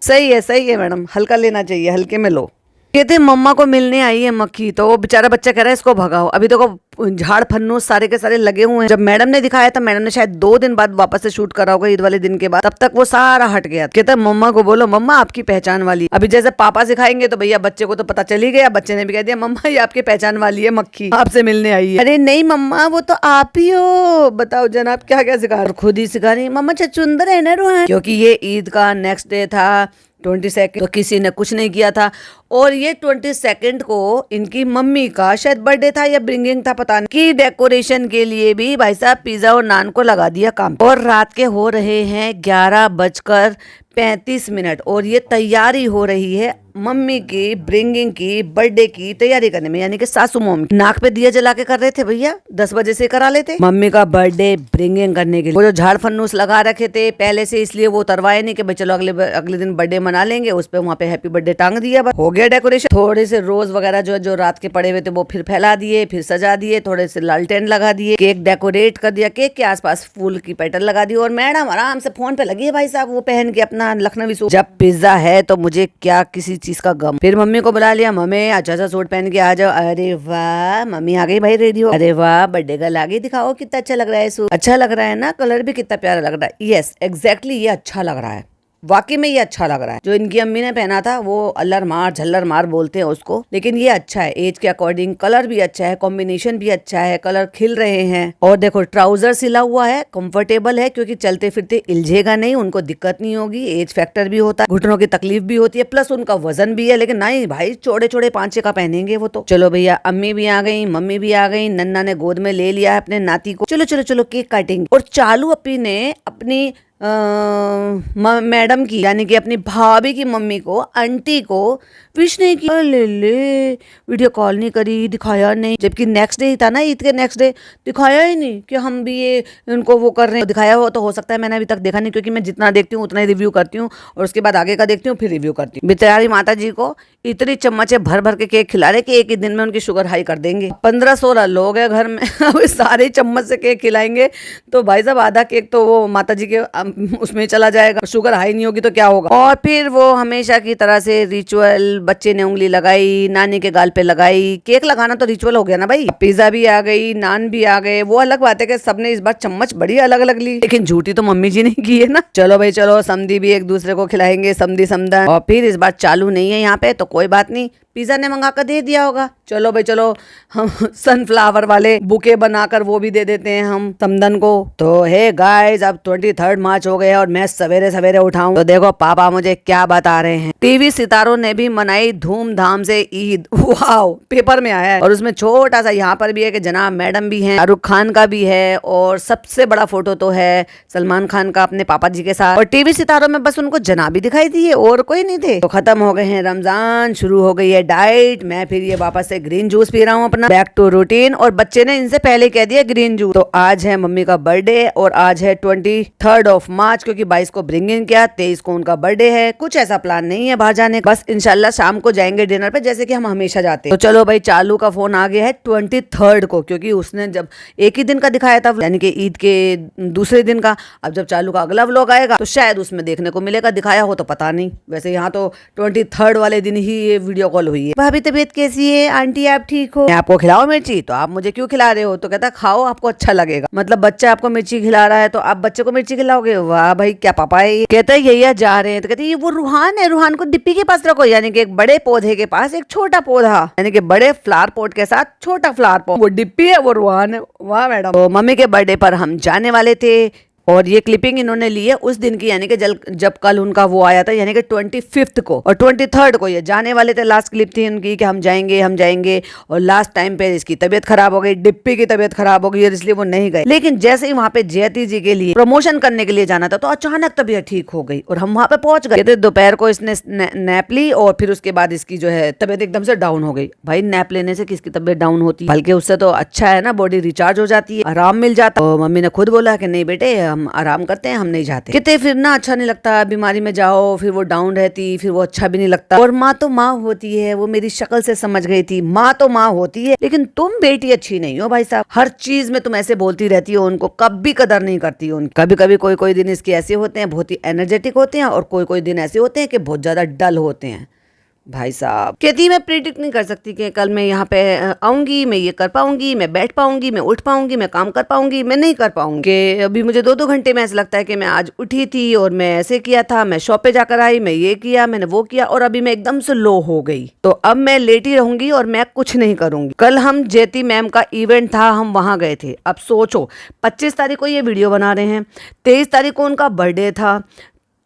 S1: सही है मैडम, हल्का लेना चाहिए, हल्के में लो। कहते मम्मा को मिलने आई है मक्खी, तो वो बेचारा बच्चा कह रहा है इसको भगाओ। अभी देखो झाड़ फन्नूस सारे के सारे लगे हुए हैं। जब मैडम ने दिखाया था, मैडम ने शायद 2 दिन बाद वापस से शूट करा होगा ईद वाले दिन के बाद, तब तक वो सारा हट गया। कहता मम्मा को बोलो, मम्मा आपकी पहचान वाली। अभी जैसे पापा सिखाएंगे तो भैया बच्चे को तो पता चल ही गया। बच्चे ने भी कह दिया मम्मा ये आपकी पहचान वाली है, मक्खी आपसे मिलने आई है। अरे नहीं मम्मा वो तो आप ही हो। बताओ जनाब क्या क्या सिखा रहे, खुद ही सिखा रही मम्मा चचुंदर है ना रोहन। क्योंकि ये ईद का नेक्स्ट डे था 22, तो किसी ने कुछ नहीं किया था। और ये 22 को इनकी मम्मी का शायद बर्थडे था या ब्रिंगिंग था, पता नहीं, की डेकोरेशन के लिए भी भाई साहब पिज्जा और नान को लगा दिया काम। और रात के हो रहे हैं 11:35 और ये तैयारी हो रही है मम्मी की ब्रिंगिंग की, बर्थडे की तैयारी करने में, यानी कि सासू मॉम नाक पे दिया जला के कर रहे थे भैया, 10 बजे से करा लेते मम्मी का बर्थडे ब्रिंगिंग करने के लिए। वो जो झाड़ फन्नूस लगा रखे थे पहले से, इसलिए वो उतरवाए नहीं कि भाई चलो अगले दिन बर्थडे मना लेंगे, उस पे वहाँ पे हैप्पी बर्थडे टांग दिया, हो गया डेकोरेशन। थोड़े से रोज वगैरह जो रात के पड़े हुए थे वो फिर फैला दिए, फिर सजा दिए, थोड़े से लालटेन लगा दिए, केक डेकोरेट कर दिया, केक के आसपास फूल की पेटल लगा दी। और मैडम आराम से फोन पे लगी है भाई साहब, वो पहन के अपना लखनवी सूट। जब पिज्जा है तो मुझे क्या किसी चीज का गम। फिर मम्मी को बुला लिया, मम्मी अच्छा सा सूट पहन के आ जाओ। अरे वाह मम्मी आ गई भाई रेडी हो। अरे वाह बर्थडे गर्ल आ गई, दिखाओ कितना अच्छा लग रहा है सूट। अच्छा लग रहा है ना, कलर भी कितना प्यारा लग रहा है। यस एग्जैक्टली ये अच्छा लग रहा है, वाकई में ये अच्छा लग रहा है। जो इनकी अम्मी ने पहना था वो अल्लर मार झल्लर मार बोलते हैं उसको, लेकिन ये अच्छा है एज के अकॉर्डिंग, कलर भी अच्छा है, कॉम्बिनेशन भी अच्छा है, कलर खिल रहे हैं। और देखो ट्राउजर सिला हुआ है, कंफर्टेबल है, क्योंकि चलते फिरते इलझेगा नहीं, उनको दिक्कत नहीं होगी। एज फैक्टर भी होता है, घुटनों की तकलीफ भी होती है, प्लस उनका वजन भी है, लेकिन नहीं भाई चौड़े चौड़े पांचे का पहनेंगे वो तो। चलो भैया अम्मी भी आ गई, मम्मी भी आ गई, नन्ना ने गोद में ले लिया है अपने नाती को। चलो चलो चलो केक काटेंगे। और चालू अपी ने अपनी मैडम की, यानी कि अपनी भाभी की मम्मी को, आंटी को विश नहीं किया। ले वीडियो कॉल नहीं करी, दिखाया नहीं, जबकि नेक्स्ट डे ही था ना ईद के नेक्स्ट डे, दिखाया ही नहीं कि हम भी ये उनको वो कर रहे हैं। दिखाया हो तो हो सकता है, मैंने अभी तक देखा नहीं, क्योंकि मैं जितना देखती हूँ उतना ही रिव्यू करती हूँ और उसके बाद आगे का देखती हूँ फिर रिव्यू करती हूँ। बेचारी माता जी को इतनी चम्मचे भर भर के केक खिला रहे कि एक ही दिन में उनकी शुगर हाई कर देंगे। 15-16 लोग हैं घर में, सारे चम्मच से केक खिलाएंगे तो भाई साहब आधा केक तो वो माता जी के उसमें चला जाएगा, शुगर हाई नहीं होगी तो क्या होगा। और फिर वो हमेशा की तरह से रिचुअल, बच्चे ने उंगली लगाई, नानी के गाल पे लगाई। केक लगाना तो रिचुअल हो गया ना भाई। पिज्जा भी आ गई, नान भी आ गए। वो अलग बात है कि सबने इस बार चम्मच बड़ी अलग अलग ली, लेकिन झूठी तो मम्मी जी ने की है ना। चलो भाई चलो, समधी भी एक दूसरे को खिलाएंगे, समधी समधन। और फिर इस बार चालू नहीं है यहाँ पे तो कोई बात नहीं, पिज्जा ने मंगा कर दे दिया होगा। चलो भाई चलो, हम सनफ्लावर वाले बुके बनाकर वो भी दे देते हैं हम समधन को। तो हे गाइस, अब 23 मार्च 5 हो गए और मैं सवेरे सवेरे उठाऊं तो देखो पापा मुझे क्या बता रहे हैं। टीवी सितारों ने भी मनाई धूमधाम से ईद। वाओ, पेपर में आया है और उसमें छोटा सा यहाँ पर भी है कि जनाब मैडम भी हैं, शाहरुख खान का भी है और सबसे बड़ा फोटो तो है सलमान खान का अपने पापा जी के साथ। और टीवी सितारों में बस उनको जनाबी दिखाई दी है और कोई नहीं थे। तो खत्म हो गए हैं रमजान, शुरू हो गई है डाइट। मैं फिर ये वापस से ग्रीन जूस पी रहा हूँ, अपना बैक टू रूटीन। और बच्चे ने इनसे पहले कह दिया ग्रीन जूस। तो आज है मम्मी का बर्थडे और आज है 23 मार्च, क्योंकि 22 को ब्रिंग इन किया, 23 को उनका बर्थडे है। कुछ ऐसा प्लान नहीं है बाहर जाने, बस इंशाल्लाह शाम को जाएंगे डिनर पे जैसे कि हम हमेशा जाते हैं। तो चलो भाई, चालू का फोन आ गया है 23 को, क्योंकि उसने जब एक ही दिन का दिखाया था यानी कि ईद के दूसरे दिन का। अब जब चालू का अगला व्लॉग आएगा तो शायद उसमें देखने को मिलेगा, दिखाया हो तो पता नहीं। वैसे यहाँ तो 23 वाले दिन ही ये वीडियो कॉल हुई है। भाभी तबीयत कैसी है? आंटी आप ठीक हो? मैं आपको खिलाओ मिर्ची? तो आप मुझे क्यों खिला रहे हो? तो कहता खाओ, आपको अच्छा लगेगा। मतलब बच्चा आपको मिर्ची खिला रहा है तो आप बच्चे को मिर्ची खिलाओगे? वाह भाई, क्या पापा है ये। कहता है यही जा रहे हैं तो कहते ये वो रूहान है, रूहान को डिप्पी के पास रखो। यानी कि एक बड़े पौधे के पास एक छोटा पौधा, यानी कि बड़े फ्लावर पॉट के साथ छोटा फ्लावर पॉट। वो डिप्पी है, वो रूहान है। वाह मैडम। तो मम्मी के बर्थडे पर हम जाने वाले थे और ये क्लिपिंग इन्होंने ली है उस दिन की, यानी कि जब कल उनका वो आया था, यानी कि 25 को। और 23 को ये जाने वाले थे। लास्ट क्लिप थी उनकी कि हम जाएंगे और लास्ट टाइम पे इसकी तबीयत खराब हो गई, डिप्पी की तबीयत खराब हो गई और इसलिए वो नहीं गए। लेकिन जैसे ही वहां पे जयती जी के लिए प्रमोशन करने के लिए जाना था तो अचानक तबीयत ठीक हो गई और हम वहां पे पहुंच गए। दोपहर को इसने नैप ली और फिर उसके बाद इसकी जो है तबीयत एकदम से डाउन हो गई। भाई नैप लेने से किसकी तबीयत डाउन होती है? बल्कि उससे तो अच्छा है ना, बॉडी रिचार्ज हो जाती है, आराम मिल जाता। तो मम्मी ने खुद बोला कि नहीं बेटे, हम आराम करते हैं, हम नहीं जाते। कहते फिर ना अच्छा नहीं लगता, बीमारी में जाओ फिर वो डाउन रहती, फिर वो अच्छा भी नहीं लगता। और माँ तो माँ होती है, वो मेरी शक्ल से समझ गई थी। माँ तो माँ होती है, लेकिन तुम बेटी अच्छी नहीं हो भाई साहब। हर चीज में तुम ऐसे बोलती रहती हो, उनको कभी कदर नहीं करती हो। कभी कभी कोई दिन इसके ऐसे होते हैं बहुत ही एनर्जेटिक होते हैं और कोई दिन ऐसे होते हैं कि बहुत ज्यादा डल होते हैं भाई साहब। कहती मैं प्रिडिक्ट नहीं कर सकती कि कल मैं यहाँ पे आऊंगी, मैं ये कर पाऊंगी, मैं बैठ पाऊंगी, मैं उठ पाऊंगी, मैं काम कर पाऊंगी, मैं नहीं कर पाऊंगी। कि अभी मुझे 2-2 घंटे में ऐसा लगता है कि मैं आज उठी थी और मैं ऐसे किया था, मैं शॉप पे जाकर आई, मैं ये किया, मैंने वो किया और अभी मैं एकदम से लो हो गई। तो अब मैं लेटी रहूंगी और मैं कुछ नहीं करूंगी। कल हम जयती मैम का इवेंट था, हम वहां गए थे। अब सोचो 25 तारीख को ये वीडियो बना रहे हैं, 23 तारीख को उनका बर्थडे था,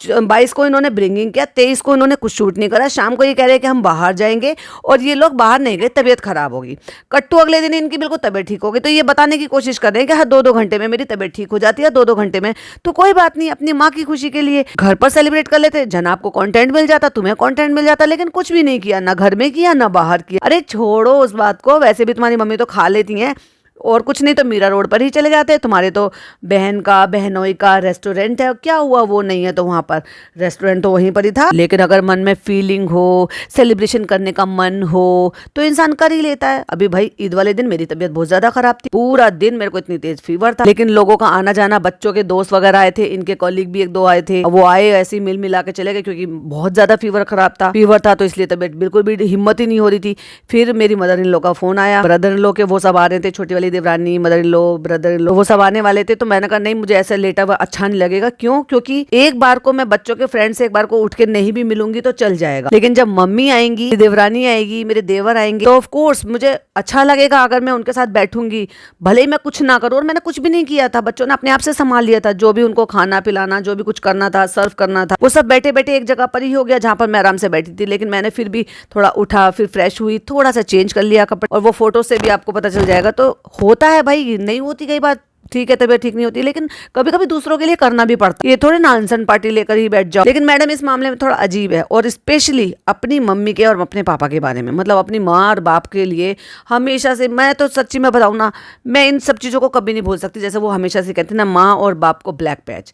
S1: 22 को इन्होंने ब्रिंगिंग किया, 23 को इन्होंने कुछ शूट नहीं करा, शाम को ये कह रहे हैं कि हम बाहर जाएंगे और ये लोग बाहर नहीं गए, तबीयत खराब होगी। कट्टू अगले दिन इनकी बिल्कुल तबीयत ठीक होगी। तो ये बताने की कोशिश कर रहे हैं कि हर 2-2 घंटे में मेरी तबीयत ठीक हो जाती है, 2-2 घंटे में। तो कोई बात नहीं, अपनी माँ की खुशी के लिए घर पर सेलिब्रेट कर लेते। जनाब को कंटेंट मिल जाता, तुम्हें कंटेंट मिल जाता, लेकिन कुछ भी नहीं किया, ना घर में किया ना बाहर किया। अरे छोड़ो उस बात को, वैसे भी तुम्हारी मम्मी तो खा लेती हैं और कुछ नहीं तो मीरा रोड पर ही चले जाते हैं। तुम्हारे तो बहन का बहनोई का रेस्टोरेंट है, क्या हुआ वो नहीं है तो वहां पर रेस्टोरेंट तो वहीं पर ही था। लेकिन अगर मन में फीलिंग हो, सेलिब्रेशन करने का मन हो तो इंसान कर ही लेता है। अभी भाई ईद वाले दिन मेरी तबीयत बहुत ज्यादा खराब थी, पूरा दिन मेरे को इतनी तेज फीवर था। लेकिन लोगों का आना जाना, बच्चों के दोस्त वगैरह आए थे, इनके कॉलीग भी 1-2 आए थे, वो आए ऐसे ही मिल मिला के चले गए क्योंकि बहुत ज्यादा फीवर था तो इसलिए तबीयत बिल्कुल भी हिम्मत ही नहीं हो रही थी। फिर मेरी मदर इन लो का फोन आया, ब्रदर इन लो के, वो सब आ रहे थे, छोटी वाली देवरानी, mother in low, brother in लो, वो सब आने वाले थे। तो मैंने कहा नहीं, मुझे ऐसा लेटा हुआ अच्छा नहीं लगेगा। क्यों? क्योंकि एक बार को मैं बच्चों के फ्रेंड से एक बार को उठ के नहीं भी मिलूंगी तो चल जाएगा, लेकिन जब मम्मी आएंगी, देवरानी आएगी, मेरे देवर आएंगे, तो ऑफ कोर्स मुझे अच्छा लगेगा अगर मैं उनके साथ बैठूंगी, भले ही मैं कुछ ना करूं। और मैंने कुछ भी नहीं किया था, बच्चों ने अपने आप से संभाल लिया था। जो भी उनको खाना पिलाना, जो भी कुछ करना था, सर्व करना था, वो सब बैठे बैठे एक जगह पर ही हो गया जहां पर मैं आराम से बैठी थी। लेकिन मैंने फिर भी थोड़ा उठा, फिर फ्रेश हुई, थोड़ा सा चेंज कर लिया कपड़े, और वो फोटो से भी आपको पता चल जाएगा। तो होता है भाई, नहीं होती कई बार, ठीक है तबीयत ठीक नहीं होती, लेकिन कभी कभी दूसरों के लिए करना भी पड़ता है। ये थोड़े नानसन पार्टी लेकर ही बैठ जाओ। लेकिन मैडम इस मामले में थोड़ा अजीब है, और स्पेशली अपनी मम्मी के और अपने पापा के बारे में, मतलब अपनी माँ और बाप के लिए हमेशा से, मैं तो सच्ची में बताऊँ ना, मैं इन सब चीज़ों को कभी नहीं भूल सकती। जैसे वो हमेशा से कहते हैं ना, माँ और बाप को ब्लैक पैच,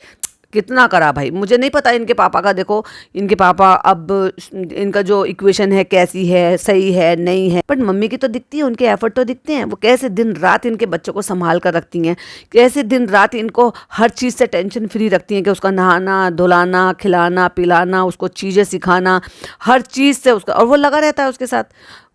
S1: कितना करा भाई। मुझे नहीं पता इनके पापा का, देखो इनके पापा अब इनका जो इक्वेशन है कैसी है, सही है नहीं है, बट मम्मी की तो दिखती है, उनके एफर्ट तो दिखते हैं। वो कैसे दिन रात इनके बच्चों को संभाल कर रखती हैं, कैसे दिन रात इनको हर चीज़ से टेंशन फ्री रखती हैं कि उसका नहाना धुलाना, खिलाना पिलाना, उसको चीज़ें सिखाना, हर चीज़ से उसका, और वो लगा रहता है उसके साथ।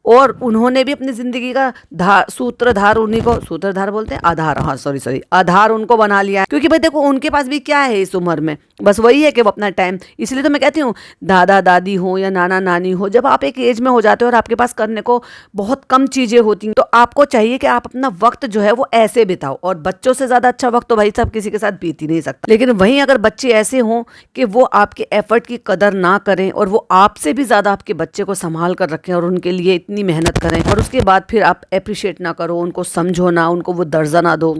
S1: और उन्होंने भी अपनी जिंदगी का सूत्रधार, उन्हीं को सूत्रधार बोलते हैं, आधार, हाँ सॉरी आधार उनको बना लिया है। क्योंकि भाई देखो उनके पास भी क्या है इस उम्र में, बस वही है कि वो अपना टाइम, इसलिए तो मैं कहती हूँ दादा दादी हो या नाना नानी हो, जब आप एक एज में हो जाते हो और आपके पास करने को बहुत कम चीजें होती हैं, तो आपको चाहिए कि आप अपना वक्त जो है वो ऐसे बिताओ। और बच्चों से ज्यादा अच्छा वक्त तो भाई साहब किसी के साथ बीत ही नहीं सकता। लेकिन वहीं अगर बच्चे ऐसे हों कि वो आपके एफर्ट की कदर ना करें और वो आपसे भी ज्यादा आपके बच्चे को संभाल कर रखें और उनके लिए इतनी मेहनत करें, और उसके बाद फिर आप अप्रिशिएट ना करो, उनको समझो ना, उनको वो दर्जा ना दो,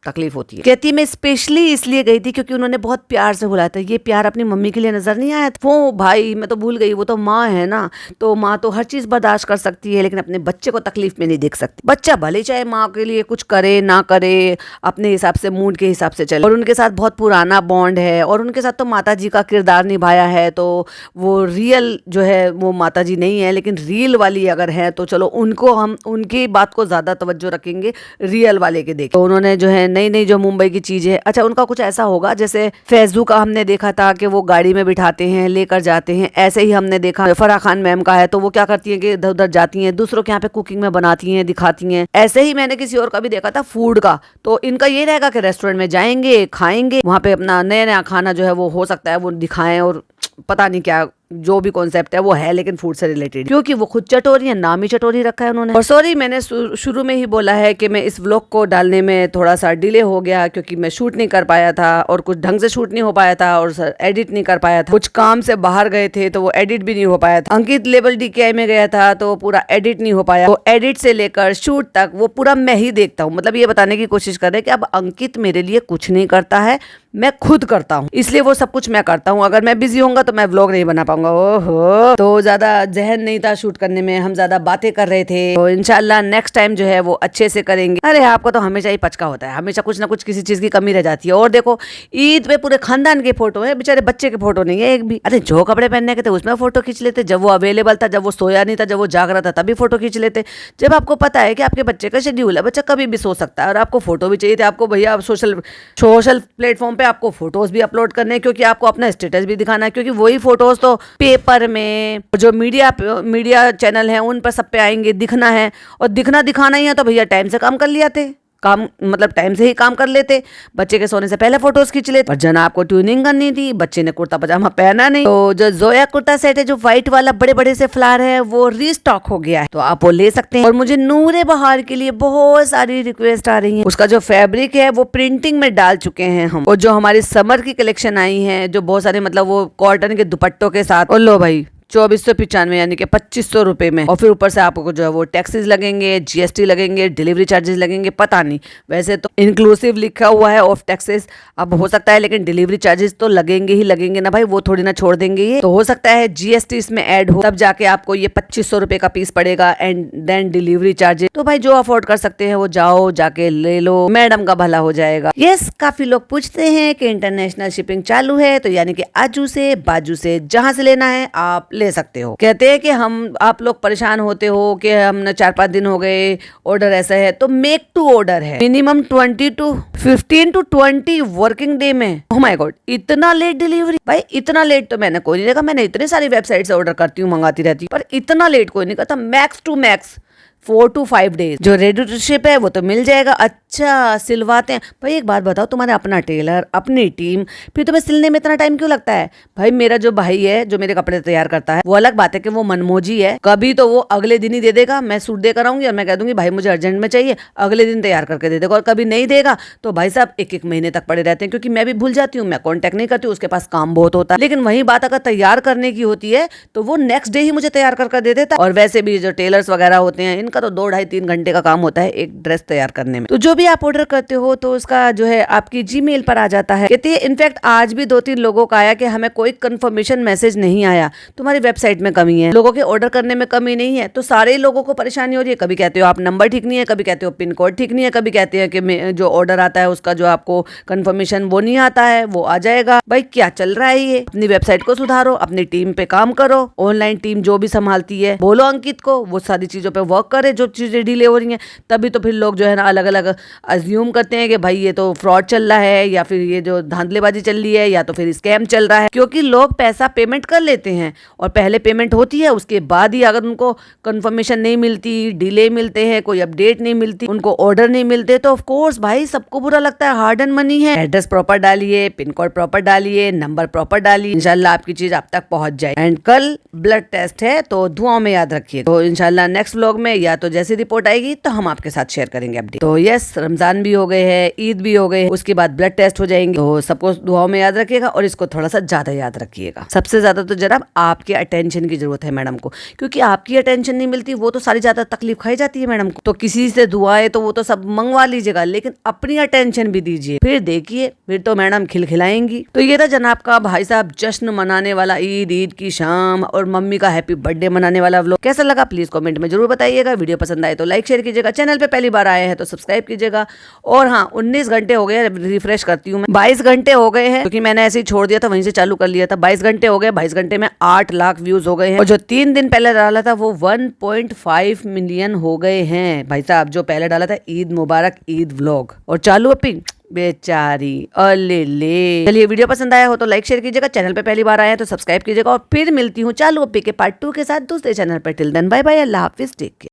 S1: तकलीफ होती है। कहती मैं स्पेशली इसलिए गई थी क्योंकि उन्होंने बहुत प्यार से बुलाया था। ये प्यार अपनी मम्मी के लिए नजर नहीं आया था। वो भाई मैं तो भूल गई, वो तो माँ है ना, तो माँ तो हर चीज बर्दाश्त कर सकती है, लेकिन अपने बच्चे को तकलीफ में नहीं देख सकती। बच्चा भले चाहे माँ के लिए कुछ करे ना करे, अपने हिसाब से मूड के हिसाब से चले। और उनके साथ बहुत पुराना बॉन्ड है, और उनके साथ तो माता जी का किरदार निभाया है, तो वो रियल जो है वो माता जी नहीं है, लेकिन रियल वाली अगर है तो चलो उनको हम उनकी बात को ज्यादा तवज्जो रखेंगे रियल वाले के देख। तो उन्होंने जो है नई नई जो मुंबई की चीजें, अच्छा उनका कुछ ऐसा होगा जैसे फैजू का हमने देखा था कि वो गाड़ी में बिठाते हैं लेकर जाते हैं, ऐसे ही हमने देखा फराह खान मैम का है, तो वो क्या करती हैं कि इधर उधर जाती हैं, दूसरों के यहाँ पे कुकिंग में बनाती हैं, दिखाती हैं। ऐसे ही मैंने किसी और का भी देखा था फूड का, तो इनका ये रहेगा कि रेस्टोरेंट में जाएंगे, खाएंगे, वहां पे अपना नया नया खाना जो है वो हो सकता है वो दिखाएं, और पता नहीं क्या जो भी कॉन्सेप्ट है वो है, लेकिन फूड से रिलेटेड, क्योंकि वो खुद चटोरी है, नाम ही चटोरी रखा है उन्होंने। और सॉरी मैंने शुरू में ही बोला है कि मैं इस व्लॉग को डालने में थोड़ा सा डिले हो गया, क्योंकि मैं शूट नहीं कर पाया था, और कुछ ढंग से शूट नहीं हो पाया था, और एडिट नहीं कर पाया था, कुछ काम से बाहर गए थे तो वो एडिट भी नहीं हो पाया था। अंकित लेवल DKI में गया था तो पूरा एडिट नहीं हो पाया। तो एडिट से लेकर शूट तक वो पूरा मैं ही देखता हूँ, मतलब ये बताने की कोशिश कर रहे हैं कि अब अंकित मेरे लिए कुछ नहीं करता है, मैं खुद करता हूँ, इसलिए वो सब कुछ मैं करता हूँ। अगर मैं बिजी होऊंगा तो मैं व्लॉग नहीं बना पाऊंगा। ओहो, तो ज्यादा जहन नहीं था शूट करने में, हम ज्यादा बातें कर रहे थे, तो इंशाल्लाह नेक्स्ट टाइम जो है वो अच्छे से करेंगे। अरे आपको तो हमेशा ही पचका होता है, हमेशा कुछ ना कुछ किसी चीज की कमी रह जाती है। और देखो ईद पे पूरे खानदान के फोटो है, बेचारे बच्चे के फोटो नहीं है एक भी। अरे जो कपड़े पहनने के थे उसमें फोटो खींच लेते, जब वो अवेलेबल था, जब वो सोया नहीं था, जब वो जाग रहा था तभी फोटो खींच लेते। जब आपको पता है कि आपके बच्चे का शेड्यूल है, बच्चा कभी भी सो सकता है, और आपको फोटो भी चाहिए थे, आपको भैया सोशल प्लेटफॉर्म पे आपको फोटोज भी अपलोड करने हैं, क्योंकि आपको अपना स्टेटस भी दिखाना है, क्योंकि वही फोटोज तो पेपर में जो मीडिया चैनल है उन पर सब पे आएंगे, दिखना है, और दिखना दिखाना ही है, तो भैया टाइम से काम कर लिया थे, काम मतलब टाइम से ही काम कर लेते, बच्चे के सोने से पहले फोटोज खींच लेते। और जनाब को ट्यूनिंग करनी थी, बच्चे ने कुर्ता पजामा पहना नहीं, तो जो जोया कुर्ता सेट है जो व्हाइट वाला बड़े बड़े से फ्लावर है वो रीस्टॉक हो गया है, तो आप वो ले सकते हैं। और मुझे नूरे बहार के लिए बहुत सारी रिक्वेस्ट आ रही है, उसका जो फैब्रिक है वो प्रिंटिंग में डाल चुके हैं हम, और जो हमारी समर की कलेक्शन आई है जो बहुत सारे मतलब वो कॉटन के दुपट्टों के साथ, और लो भाई 2495 यानी कि 2500 रुपए में, और फिर ऊपर से आपको जो है वो टैक्सेस लगेंगे, GST लगेंगे, डिलीवरी चार्जेस लगेंगे, पता नहीं, वैसे तो इंक्लूसिव लिखा हुआ है ऑफ टैक्सेस, अब हो सकता है, लेकिन डिलीवरी चार्जेस तो लगेंगे ही लगेंगे ना भाई, वो थोड़ी ना छोड़ देंगे ये, तो हो सकता है GST इसमें ऐड हो, तब जाके आपको ये 2500 रुपए का पीस पड़ेगा, एंड देन डिलीवरी चार्जेस। तो भाई जो अफोर्ड कर सकते हैं वो जाओ जाके ले लो, मैडम का भला हो जाएगा। यस, काफी लोग पूछते हैं कि इंटरनेशनल शिपिंग चालू है, तो यानी कि आजू से बाजू से जहां से लेना है आप ले सकते हो। कहते हैं कि आप लोग परेशान होते हो कि हमने 4-5 दिन हो गए, ऑर्डर ऐसा है, तो मेक टू ऑर्डर है, मिनिमम 15 to 20 वर्किंग डे में। ओह माय गॉड, इतना लेट डिलीवरी, भाई इतना लेट तो मैंने कोई नहीं देखा, मैंने इतने सारी वेबसाइट से ऑर्डर करती हूँ, मंगाती रहती हूँ, पर इतना लेट कोई नहीं करता। Max to max 4 to 5 days जो रेडी टू शिप है वो तो मिल जाएगा। अच्छा सिलवाते हैं भाई, एक बात बताओ, तुम्हारे अपना टेलर, अपनी टीम, फिर तुम्हें सिलने में इतना टाइम क्यों लगता है? भाई मेरा जो भाई है जो मेरे कपड़े तैयार करता है, वो अलग बात है कि वो मनमोजी है, कभी तो वो अगले दिन ही दे देगा, मैं सूट देकर आऊंगी और मैं कह दूंगी भाई मुझे अर्जेंट में चाहिए, अगले दिन तैयार करके दे देगा, और कभी नहीं देगा तो भाई साहब 1-1 महीने तक पड़े रहते हैं, क्योंकि मैं भी भूल जाती हूँ, मैं कॉन्टेक्ट नहीं करती हूँ, उसके पास काम बहुत होता है। लेकिन वही बात अगर तैयार करने की होती है तो वो नेक्स्ट डे ही मुझे तैयार कर दे देता। और वैसे भी जो टेलर्स वगैरह होते हैं इनका तो 2-2.5-3 घंटे का काम होता है एक ड्रेस तैयार करने में। तो जो भी आप ऑर्डर करते हो तो उसका जो है आपकी जीमेल पर आ जाता है। कहते हैं इनफैक्ट आज भी 2-3 लोगों का आया कि हमें कोई कंफर्मेशन मैसेज नहीं आया, तुम्हारी वेबसाइट में कमी है। लोगों के ऑर्डर करने में कमी नहीं है, तो सारे लोगों को परेशानी हो रही है। कभी कहते हो आप नंबर ठीक नहीं है, कभी कहते हो पिन कोड ठीक नहीं है, कभी कहते हैं कि जो ऑर्डर आता है उसका जो आपको कंफर्मेशन वो नहीं आता है, वो आ जाएगा। भाई क्या चल रहा है ये? अपनी वेबसाइट को सुधारो, अपनी टीम पे काम करो, ऑनलाइन टीम जो भी संभालती है बोलो अंकित को वो सारी चीजों पे वर्क कर करे जो चीज़ें डिले हो रही हैं, तभी तो फिर लोग जो है ना अलग अलग अज्यूम करते हैं कि भाई ये तो फ्रॉड चल रहा है, या फिर ये जो धांधलेबाजी चल रही है, या तो फिर स्कैम चल रहा है। क्योंकि लोग पैसा पेमेंट कर लेते हैं और पहले पेमेंट होती है, उसके बाद ही अगर उनको कंफर्मेशन नहीं मिलती, डिले मिलते हैं, कोई अपडेट नहीं मिलती, उनको ऑर्डर नहीं मिलते, तो ऑफ कोर्स भाई सबको बुरा लगता है। हार्ड एंड मनी है। एड्रेस प्रॉपर डालिए, पिन कोड प्रॉपर डालिए, नंबर प्रॉपर डालिए, इंशाल्लाह आपकी चीज आप तक पहुंच जाए। एंड कल ब्लड टेस्ट है, तो दुआओं में याद रखिए। तो इंशाल्लाह नेक्स्ट व्लॉग में या तो जैसी रिपोर्ट आएगी तो हम आपके साथ शेयर करेंगे अपडेट। तो यस, रमजान भी हो गए हैं, ईद भी हो गए, उसके बाद ब्लड टेस्ट हो जाएंगे, तो सबको दुआओं में याद रखिएगा और इसको थोड़ा सा ज्यादा याद रखिएगा। सबसे ज्यादा तो जनाब आपके अटेंशन की जरूरत है मैडम को, क्योंकि आपकी अटेंशन नहीं मिलती वो तो सारी ज्यादा तकलीफ खाई जाती है मैडम को। तो किसी से दुआएं तो वो तो सब मंगवा लीजिएगा, लेकिन अपनी अटेंशन भी दीजिए, फिर देखिए फिर तो मैडम खिलखिलाएंगी। तो ये था जनाब का भाई साहब जश्न मनाने वाला ईद, ईद की शाम और मम्मी का हैप्पी बर्थडे मनाने वाला व्लॉग। कैसा लगा प्लीज कमेंट में जरूर बताइएगा। वीडियो पसंद आए तो लाइक शेयर कीजिएगा, चैनल पे पहली बार आए हैं तो सब्सक्राइब कीजिएगा। और हाँ, 19 घंटे हो गए, रिफ्रेश करती हूँ मैं, 22 घंटे हो गए हैं, क्योंकि मैंने ऐसे ही छोड़ दिया था, वहीं से चालू कर लिया था। 22 घंटे हो गए, 22 घंटे में 8 लाख व्यूज हो गए हैं, और जो 3 दिन पहले डाला था वो 1.5 मिलियन हो गए हैं भाई साहब, जो पहले डाला था ईद मुबारक ईद व्लॉग। और चालू अपी बेचारी अले ले। चलिए, वीडियो पसंद आया हो तो लाइक शेयर कीजिएगा, चैनल पे पहली बार आए हैं तो सब्सक्राइब कीजिएगा, और फिर मिलती हूँ चालू अपी के पार्ट 2 के साथ दूसरे चैनल पर। टिल देन बाय बाय, अल्लाह हाफिज, टेक केयर।